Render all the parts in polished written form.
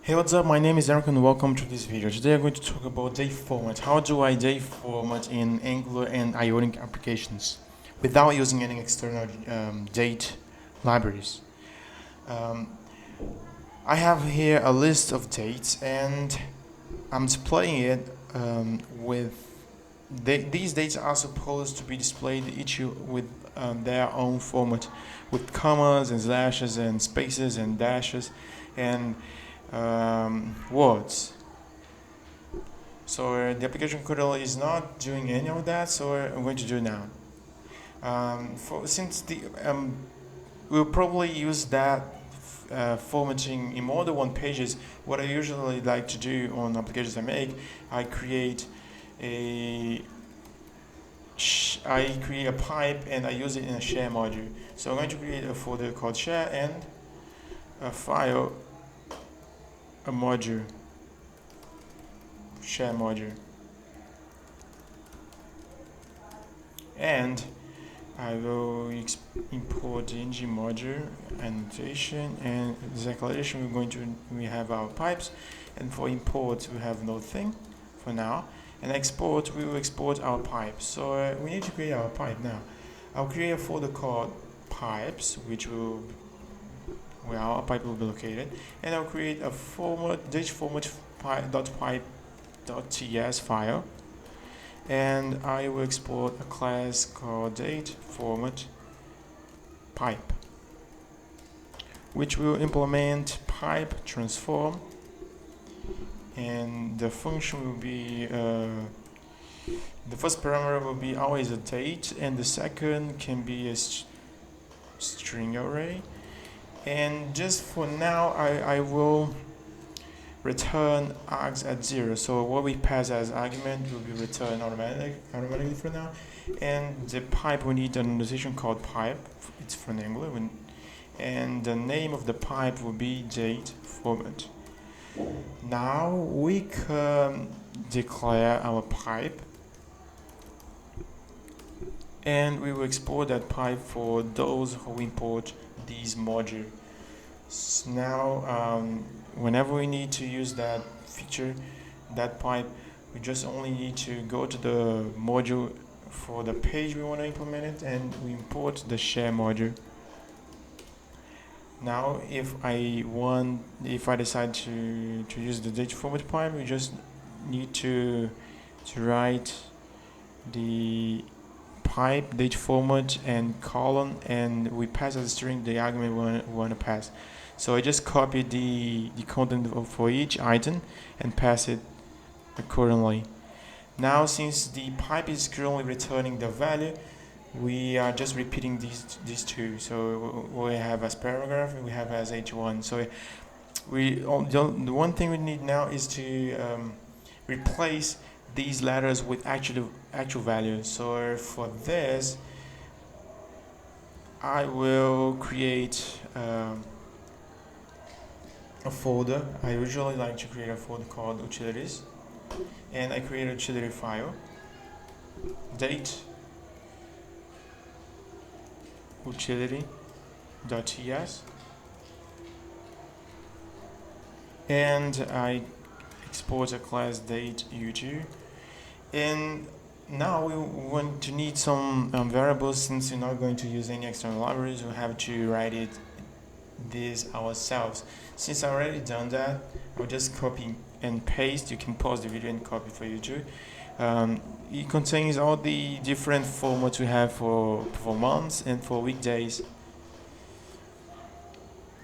Hey, what's up? My name is Eric and welcome to this video. Today I'm going to talk about date format. How do I date format in Angular and Ionic applications without using any external date libraries? Um, I have here a list of dates and I'm displaying it with these dates are supposed to be displayed each with their own format, with commas and slashes and spaces and dashes and words. So the application currently is not doing any of that, so I'm going to do it now. Since we'll probably use that formatting in more than one pages, what I usually like to do on applications I make, I create a pipe and I use it in a share module. So I'm going to create a folder called share and a file, a module, share module, and I will import the ng module annotation, and the declaration we have our pipes, and for import we have nothing for now, and export we will export our pipes. So we need to create our pipe now. I'll create a folder called pipes, where our pipe will be located, and I'll create a date format .pipe.ts file, and I will export a class called date format pipe, which will implement pipe transform, and the function will be the first parameter will be always a date, and the second can be a string array. And just for now, I will return args at 0. So what we pass as argument will be returned automatically for now. And the pipe, we need an notation called pipe. It's from Angular. And the name of the pipe will be date format. Now we can declare our pipe, and we will export that pipe for those who import these modules. So now whenever we need to use that feature, that pipe, we just only need to go to the module for the page we want to implement it, and we import the share module. Now if I decide to use the date format pipe, we just need to write the pipe date format and colon, and we pass as a string the argument we want to pass. So I just copy the content for each item and pass it accordingly. Now since the pipe is currently returning the value, we are just repeating these two. So we have as paragraph and we have as h1. So the one thing we need now is to replace these letters with actual values. So for this, I will create a folder. I usually like to create a folder called utilities, and I create a utility file, date utility.ts, and I export a class date u2. And now we want to need some variables. Since we're not going to use any external libraries, we have to write this ourselves. Since I already done that, I'll just copy and paste. You can pause the video and copy for you too. It contains all the different formats we have for months and for weekdays.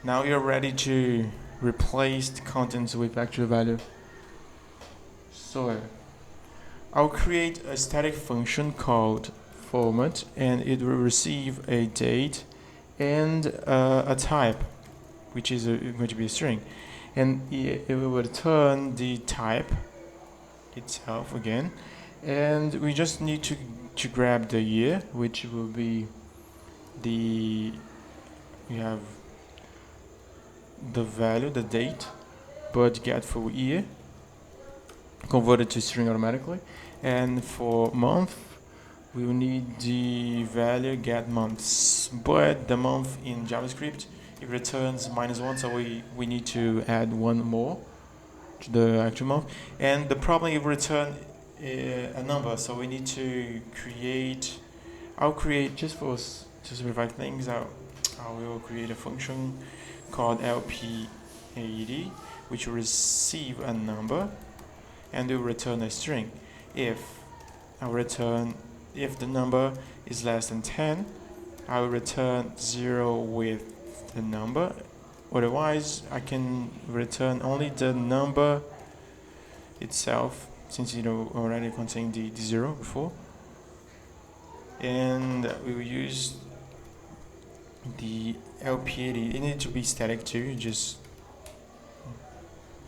Now you're ready to replace the contents with actual value. So I'll create a static function called format, and it will receive a date and a type, which is going to be a string, and it will return the type itself again, and we just need to grab the year, which will be we have the value, the date, but get for year converted to string automatically, and for month we will need the value get months, but the month in JavaScript it returns -1, so we need to add one more to the actual month. And the problem is return a number, so we need to create. I'll create just to simplify things. I will create a function called lpad, which will receive a number and will return a string. If the number is less than 10, I will return 0 with the number. Otherwise, I can return only the number itself, since it already contained the 0 before. And we will use the lpad. It needs to be static too, just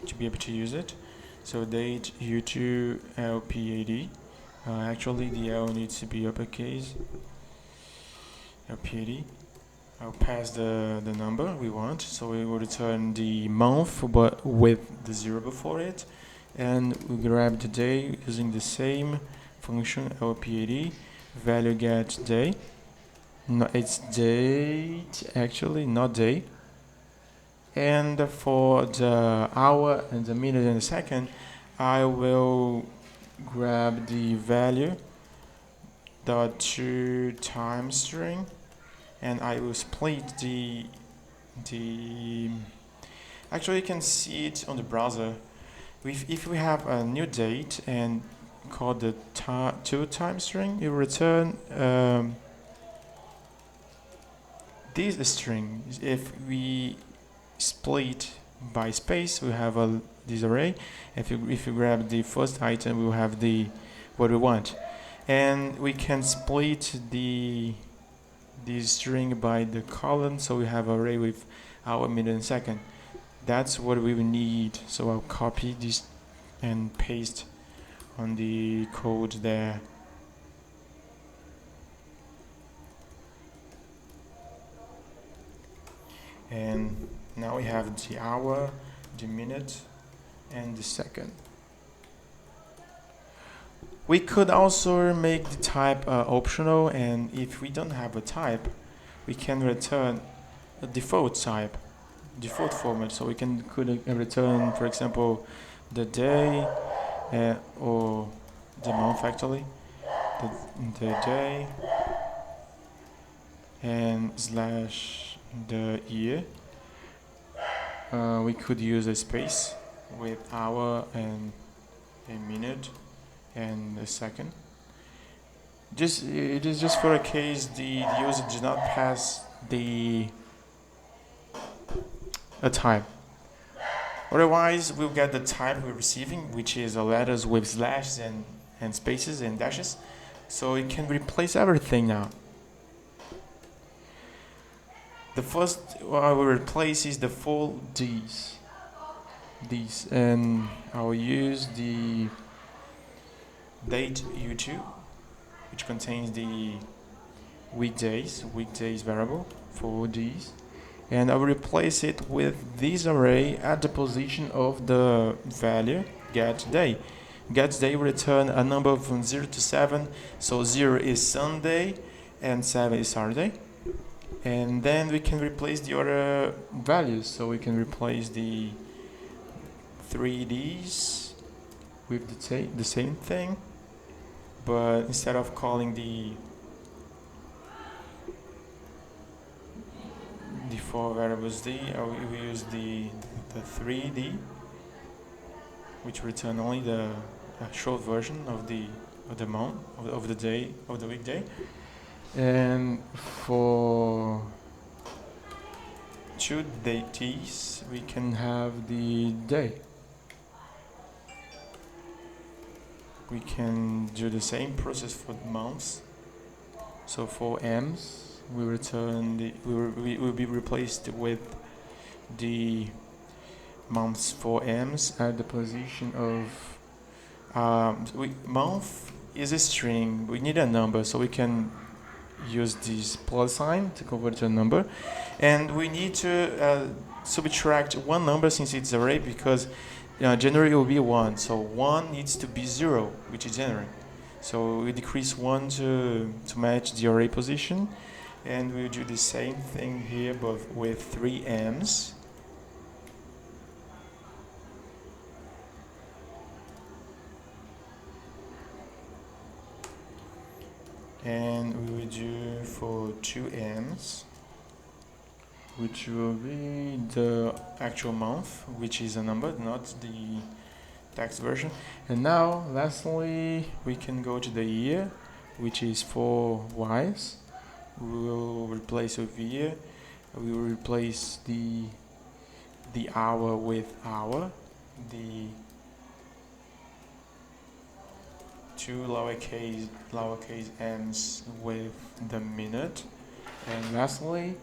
to be able to use it. So date u2 lpad. Actually, the L needs to be uppercase. lpad. I'll pass the number we want, so we will return the month but with the 0 before it, and we grab the day using the same function lpad value get day. No, it's date actually, not day. And for the hour and the minute and the second, I will grab the value dot to time string, and I will split the actually you can see it on the browser. If we have a new date and call the to time string, it will return this string. If we split by space, we have this array. If you grab the first item, we will have what we want, and we can split this string by the column, so we have array with hour, minute, and second. That's what we will need. So I'll copy this and paste on the code there. And now we have the hour, the minute, and the second. We could also make the type optional, and if we don't have a type, we can return a default type, default format. So we could return, for example, the day or the month actually, the day and slash the year. We could use a space with hour and a minute and a second. It is just for a case the user does not pass a type. Otherwise, we'll get the type we're receiving, which is letters with slashes and spaces and dashes. So it can replace everything now. The first I will replace is the full D's, and I will use the date u2, which contains the weekdays variable for D's, and I will replace it with this array at the position of the value get day. Get day will return a number from 0 to 7, so 0 is Sunday and 7 is Saturday. And then we can replace the other values. So we can replace the 3Ds with the same thing, but instead of calling the 4 variables D, we use the 3D, which return only the short version of the month, of the day, of the weekday. And for 2 dates, we can have the day. We can do the same process for the months. So for M's, we return we will be replaced with the months for M's at the position of month is a string. We need a number, so we can use this plus sign to convert it to a number, and we need to subtract one number since it's array, because January will be 1, so 1 needs to be 0, which is January. So we decrease 1 to match the array position, And we'll do the same thing here, but with 3 m's. And we will do for 2 m's, which will be the actual month, which is a number, not the text version. And now, lastly, we can go to the year, which is 4 y's. We will replace over here. We will replace the hour with hour, the 2 lowercase m's with the minute, and lastly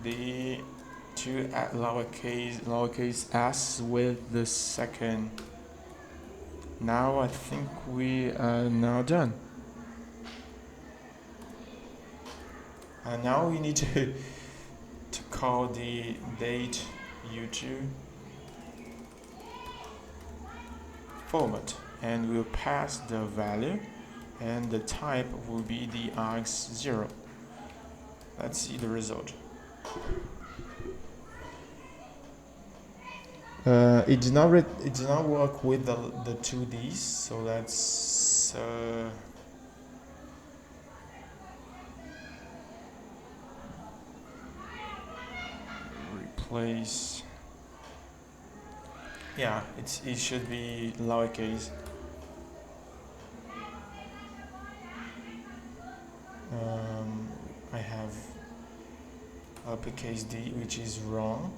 the 2 lowercase s with the second. Now I think we are now done. And now we need to call the date YouTube format, and we'll pass the value, and the type will be the args0. Let's see the result. It did not work with the 2Ds, so let's replace. Yeah, it should be lowercase. I have uppercase D, which is wrong.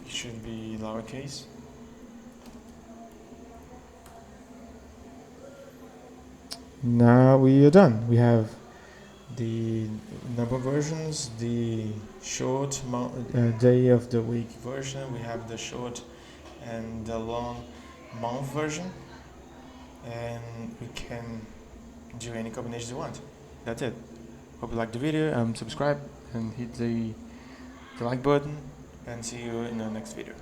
It should be lowercase. Now we are done. We have the number versions, the short day of the week version, we have the short and the long month version, and we can do any combinations you want. That's it. Hope you liked the video. Subscribe and hit the like button, and see you in the next video.